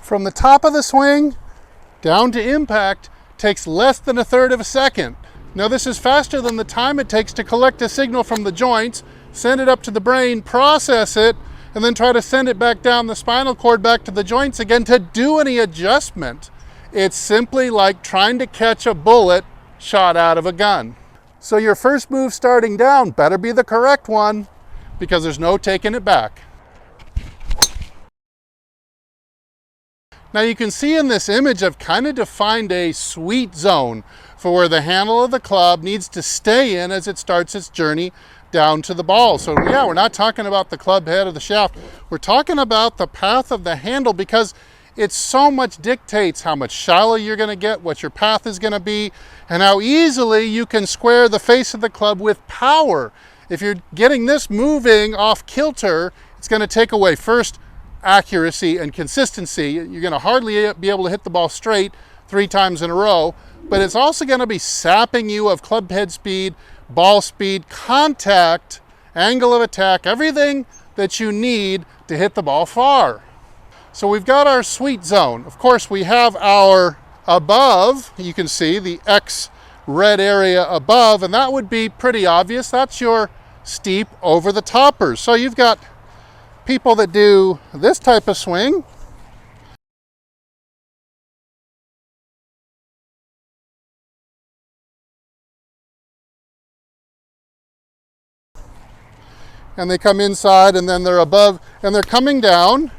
From the top of the swing down to impact takes less than 1/3 of a second. Now this is faster than the time it takes to collect a signal from the joints, send it up to the brain, process it, and then try to send it back down the spinal cord back to the joints again to do any adjustment. It's simply like trying to catch a bullet shot out of a gun. So your first move starting down better be the correct one, because there's no taking it back. Now you can see in this image I've kind of defined a sweet zone for where the handle of the club needs to stay in as it starts its journey down to the ball. So yeah, we're not talking about the club head or the shaft. We're talking about the path of the handle, because it so much dictates how much shallow you're going to get, what your path is going to be, and how easily you can square the face of the club with power. If you're getting this moving off kilter, it's going to take away first accuracy and consistency. You're going to hardly be able to hit the ball straight 3 times in a row, but it's also going to be sapping you of club head speed, ball speed, contact, angle of attack, everything that you need to hit the ball far. So we've got our sweet zone. Of course, we have our above. You can see the X red area above, and that would be pretty obvious. That's your steep over the toppers. So you've got people that do this type of swing. And they come inside, and then they're above, and they're coming down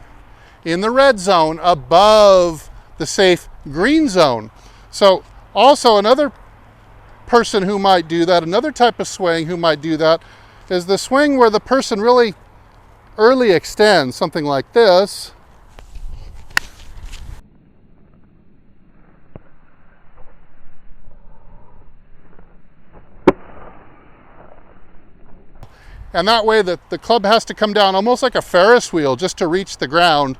in the red zone above the safe green zone. So also another person who might do that, another type of swing who might do that, is the swing where the person really early extends, something like this. And that way the club has to come down almost like a Ferris wheel just to reach the ground.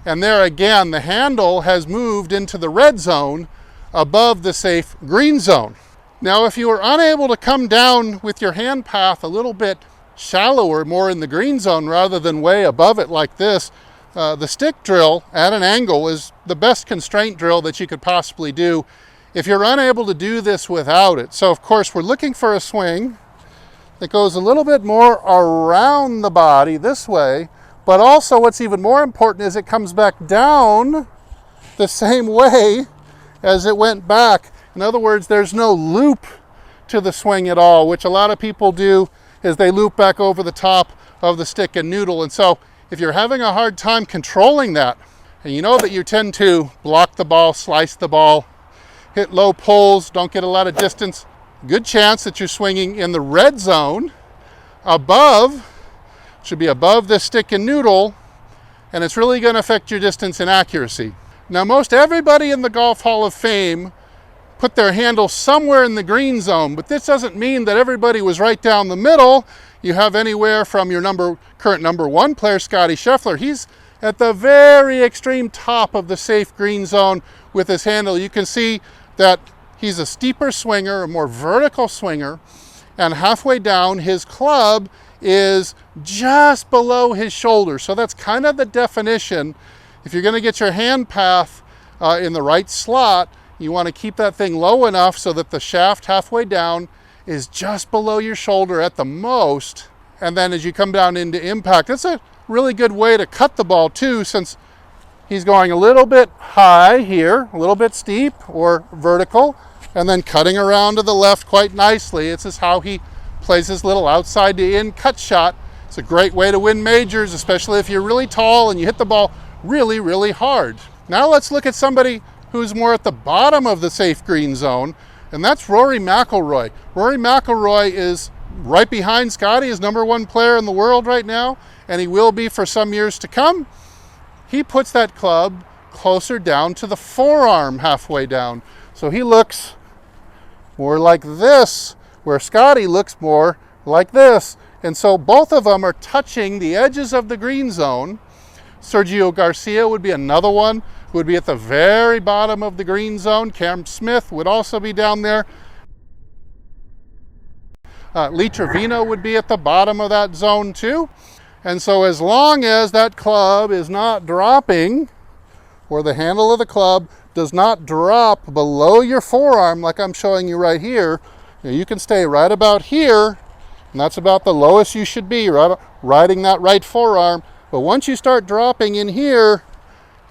And there again, the handle has moved into the red zone above the safe green zone. Now, if you are unable to come down with your hand path a little bit shallower, more in the green zone rather than way above it like this, the stick drill at an angle is the best constraint drill that you could possibly do if you're unable to do this without it. So of course, we're looking for a swing that goes a little bit more around the body this way, but also what's even more important is it comes back down the same way as it went back. In other words, there's no loop to the swing at all, which a lot of people do is they loop back over the top of the stick and noodle. And so if you're having a hard time controlling that, and you know that you tend to block the ball, slice the ball, hit low pulls, don't get a lot of distance, good chance that you're swinging in the red zone above, should be above this stick and noodle, and it's really going to affect your distance and accuracy. Now, most everybody in the Golf Hall of Fame put their handle somewhere in the green zone, but this doesn't mean that everybody was right down the middle. You have anywhere from your current number 1 player, Scotty Scheffler. He's at the very extreme top of the safe green zone with his handle. You can see that he's a steeper swinger, a more vertical swinger, and halfway down his club is just below his shoulder. So that's kind of the definition. If you're going to get your hand path in the right slot, you want to keep that thing low enough so that the shaft halfway down is just below your shoulder at the most. And then as you come down into impact, that's a really good way to cut the ball too, since he's going a little bit high here, a little bit steep or vertical, and then cutting around to the left quite nicely. This is how he plays his little outside to in cut shot. It's a great way to win majors, especially if you're really tall and you hit the ball really, really hard. Now let's look at somebody who's more at the bottom of the safe green zone, and that's Rory McIlroy. Rory McIlroy is right behind Scotty, is number 1 player in the world right now, and he will be for some years to come. He puts that club closer down to the forearm halfway down. So he looks more like this, where Scotty looks more like this. And so both of them are touching the edges of the green zone. Sergio Garcia would be another one who would be at the very bottom of the green zone. Cam Smith would also be down there. Lee Trevino would be at the bottom of that zone too. And so as long as that club is not dropping where the handle of the club does not drop below your forearm like I'm showing you right here. You can stay right about here, and that's about the lowest you should be, right, riding that right forearm. But once you start dropping in here,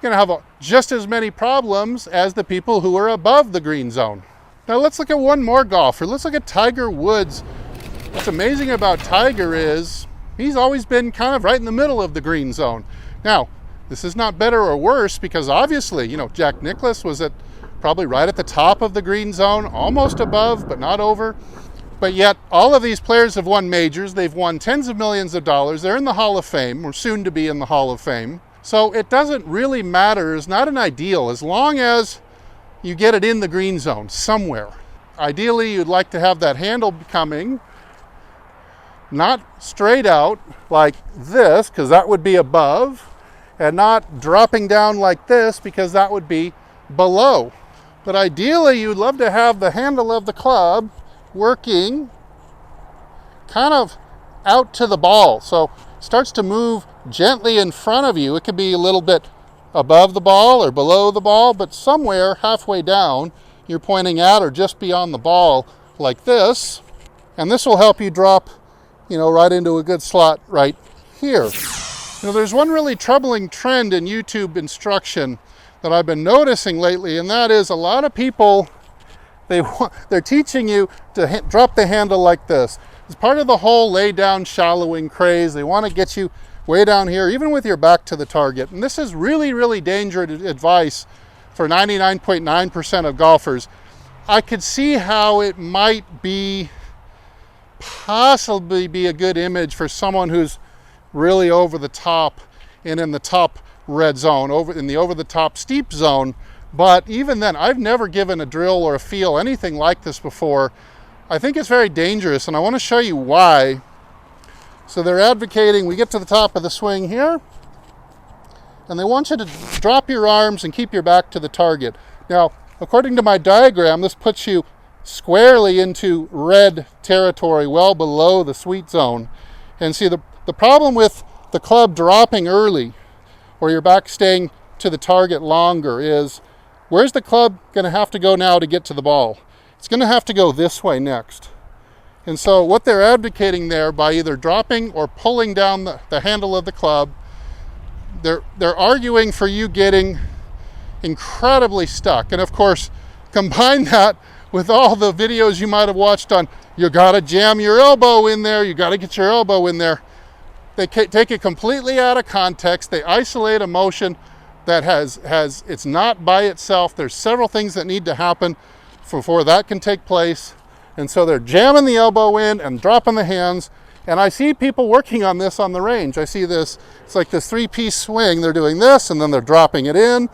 you're going to have just as many problems as the people who are above the green zone. Now let's look at one more golfer. Let's look at Tiger Woods. What's amazing about Tiger is he's always been kind of right in the middle of the green zone. Now, this is not better or worse because obviously, Jack Nicklaus was probably right at the top of the green zone, almost above, but not over. But yet, all of these players have won majors. They've won tens of millions of dollars. They're in the Hall of Fame, or soon to be in the Hall of Fame. So it doesn't really matter. It's not an ideal as long as you get it in the green zone somewhere. Ideally, you'd like to have that handle coming not straight out like this, because that would be above, and not dropping down like this because that would be below. But ideally, you'd love to have the handle of the club working kind of out to the ball. So it starts to move gently in front of you. It could be a little bit above the ball or below the ball, but somewhere halfway down, you're pointing at or just beyond the ball like this. And this will help you drop, right into a good slot right here. There's one really troubling trend in YouTube instruction that I've been noticing lately, and that is a lot of people, they're teaching you to drop the handle like this. It's part of the whole lay down shallowing craze. They want to get you way down here, even with your back to the target. And this is really, really dangerous advice for 99.9% of golfers. I could see how it might possibly be a good image for someone who's really over the top and in the top red zone, over the top steep zone. But even then, I've never given a drill or a feel anything like this before. I think it's very dangerous, and I want to show you why. So they're advocating we get to the top of the swing here, and they want you to drop your arms and keep your back to the target. Now, according to my diagram, this puts you squarely into red territory, well below the sweet zone. And see, the problem with the club dropping early or your back staying to the target longer is, where's the club going to have to go now to get to the ball? It's going to have to go this way next. And so what they're advocating there, by either dropping or pulling down the handle of the club, they're arguing for you getting incredibly stuck. And of course, combine that with all the videos you might have watched on, you got to jam your elbow in there, you got to get your elbow in there. They take it completely out of context. They isolate a motion that it's not by itself. There's several things that need to happen before that can take place. And so they're jamming the elbow in and dropping the hands. And I see people working on this on the range. I see this, it's like this 3-piece swing. They're doing this, and then they're dropping it in.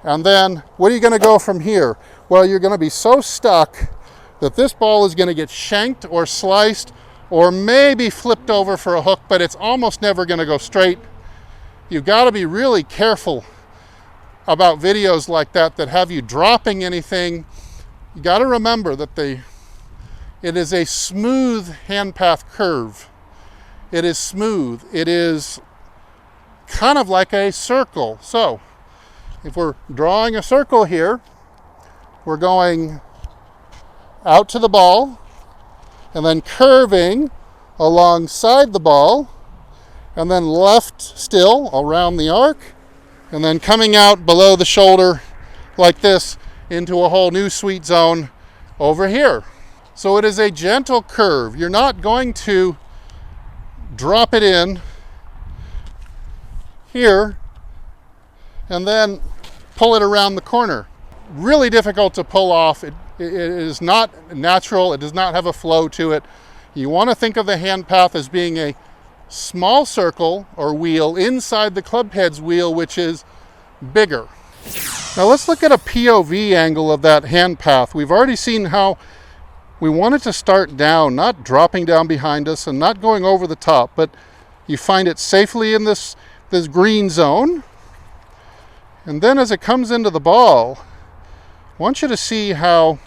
And then, what are you going to go from here? Well, you're going to be so stuck that this ball is going to get shanked or sliced or maybe flipped over for a hook, but it's almost never going to go straight. You've got to be really careful about videos like that have you dropping anything. You got to remember that it is a smooth hand path curve. It is smooth. It is kind of like a circle. So if we're drawing a circle here, we're going out to the ball and then curving alongside the ball, and then left still around the arc, and then coming out below the shoulder like this into a whole new sweet zone over here. So it is a gentle curve. You're not going to drop it in here and then pull it around the corner. Really difficult to pull off. It is not natural. It does not have a flow to it. You want to think of the hand path as being a small circle or wheel inside the club head's wheel, which is bigger. Now let's look at a POV angle of that hand path. We've already seen how we want it to start down, not dropping down behind us and not going over the top, but you find it safely in this green zone. And then as it comes into the ball, I want you to see how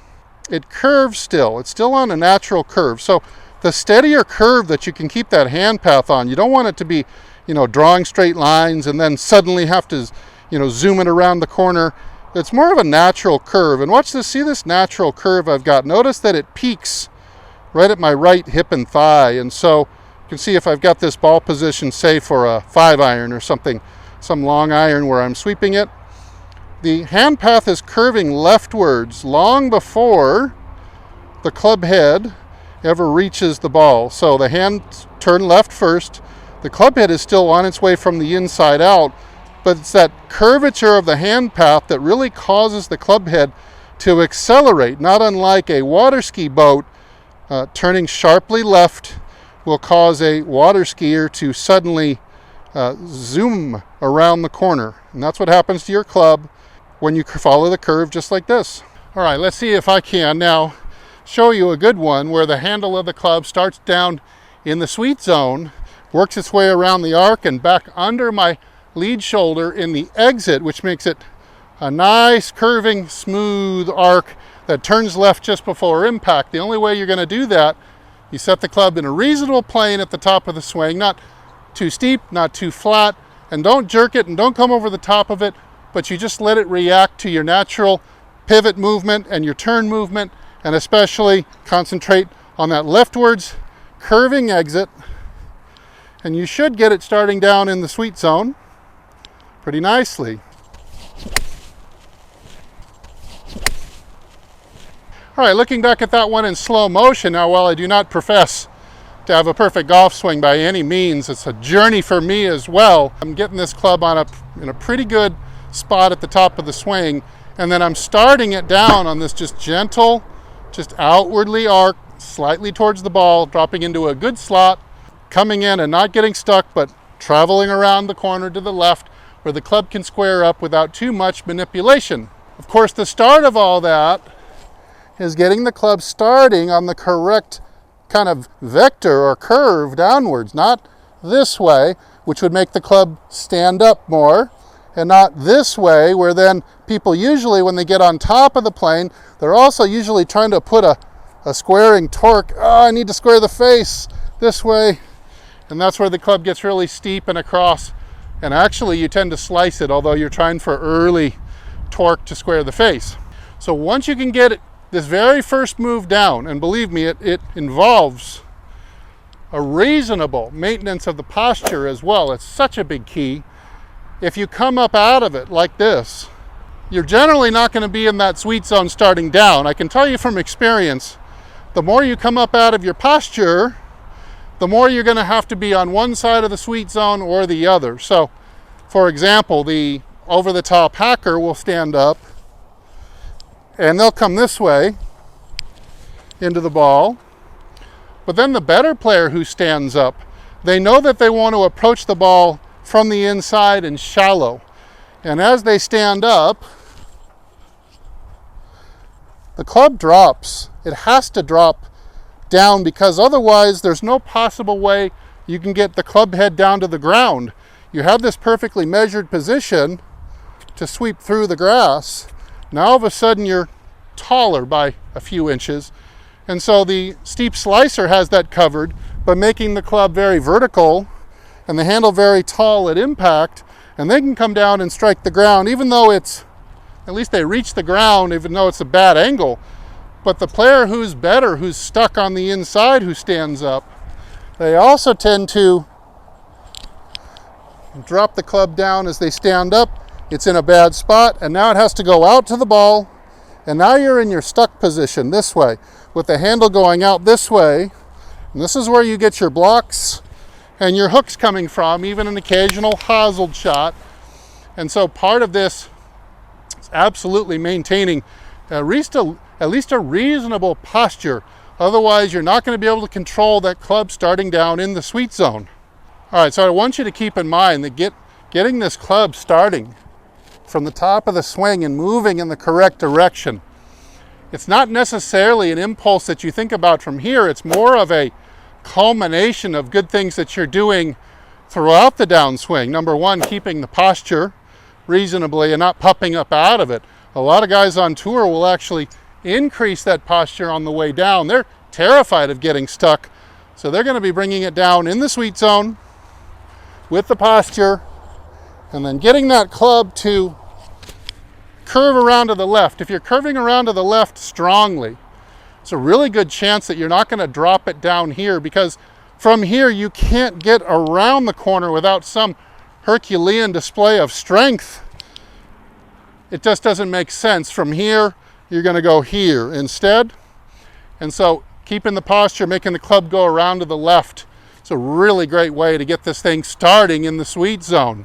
it curves still. It's still on a natural curve. So the steadier curve that you can keep that hand path on, you don't want it to be, drawing straight lines and then suddenly have to, zooming around the corner. It's more of a natural curve. And watch this, see this natural curve I've got. Notice that it peaks right at my right hip and thigh. And so you can see if I've got this ball position, say for a 5-iron or something, some long iron where I'm sweeping it, the hand path is curving leftwards long before the club head ever reaches the ball. So the hand turn left first. The club head is still on its way from the inside out, but it's that curvature of the hand path that really causes the club head to accelerate, not unlike a water ski boat. Turning sharply left will cause a water skier to suddenly zoom around the corner. And that's what happens to your club when you follow the curve just like this. All right, let's see if I can now show you a good one where the handle of the club starts down in the sweet zone, works its way around the arc and back under my lead shoulder in the exit, which makes it a nice curving smooth arc that turns left just before impact. The only way you're going to do that, you set the club in a reasonable plane at the top of the swing, not too steep, not too flat, and don't jerk it and don't come over the top of it, but you just let it react to your natural pivot movement and your turn movement, and especially concentrate on that leftwards curving exit, and you should get it starting down in the sweet zone pretty nicely. All right, looking back at that one in slow motion, now while I do not profess to have a perfect golf swing by any means, it's a journey for me as well. I'm getting this club in a pretty good spot at the top of the swing, and then I'm starting it down on this just gentle, just outwardly arc, slightly towards the ball, dropping into a good slot, coming in and not getting stuck, but traveling around the corner to the left where the club can square up without too much manipulation. Of course, the start of all that is getting the club starting on the correct kind of vector or curve downwards, not this way, which would make the club stand up more, and not this way, where then people usually, when they get on top of the plane, they're also usually trying to put a squaring torque. Oh, I need to square the face this way. And that's where the club gets really steep and across. And actually, you tend to slice it, although you're trying for early torque to square the face. So once you can get this very first move down, and believe me, it involves a reasonable maintenance of the posture as well. It's such a big key. If you come up out of it like this, you're generally not going to be in that sweet zone starting down. I can tell you from experience, the more you come up out of your posture, the more you're going to have to be on one side of the sweet zone or the other. So, for example, the over-the-top hacker will stand up, and they'll come this way into the ball. But then the better player who stands up, they know that they want to approach the ball from the inside and shallow. And as they stand up, the club drops. It has to drop down, because otherwise there's no possible way you can get the club head down to the ground. You have this perfectly measured position to sweep through the grass. Now all of a sudden you're taller by a few inches. And so the steep slicer has that covered, but making the club very vertical and the handle very tall at impact, and they can come down and strike the ground, even though it's, at least they reach the ground, even though it's a bad angle. But the player who's better, who's stuck on the inside, who stands up, they also tend to drop the club down as they stand up. It's in a bad spot, and now it has to go out to the ball, and now you're in your stuck position this way, with the handle going out this way, and this is where you get your blocks and your hooks coming from, even an occasional hosel shot. And so part of this is absolutely maintaining at least a reasonable posture. Otherwise, you're not going to be able to control that club starting down in the sweet zone. All right, so I want you to keep in mind that getting this club starting from the top of the swing and moving in the correct direction, it's not necessarily an impulse that you think about from here. It's more of a culmination of good things that you're doing throughout the downswing. Number one, keeping the posture reasonably and not popping up out of it. A lot of guys on tour will actually increase that posture on the way down. They're terrified of getting stuck, so they're going to be bringing it down in the sweet zone with the posture, And then getting that club to curve around to the left. If you're curving around to the left strongly, it's a really good chance that you're not going to drop it down here, because from here you can't get around the corner without some Herculean display of strength. It just doesn't make sense. From here, you're going to go here instead. And so keeping the posture, making the club go around to the left, it's a really great way to get this thing starting in the sweet zone.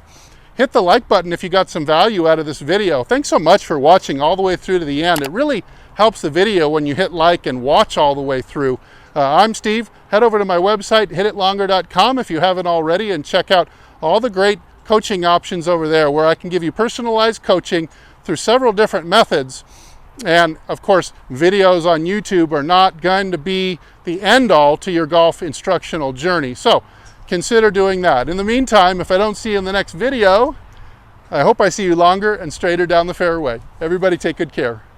Hit the like button if you got some value out of this video. Thanks so much for watching all the way through to the end. It really helps the video when you hit like and watch all the way through. I'm Steve. Head over to my website, hititlonger.com, if you haven't already, and check out all the great coaching options over there, where I can give you personalized coaching through several different methods. And of course, videos on YouTube are not going to be the end all to your golf instructional journey. So consider doing that. In the meantime, if I don't see you in the next video, I hope I see you longer and straighter down the fairway. Everybody take good care.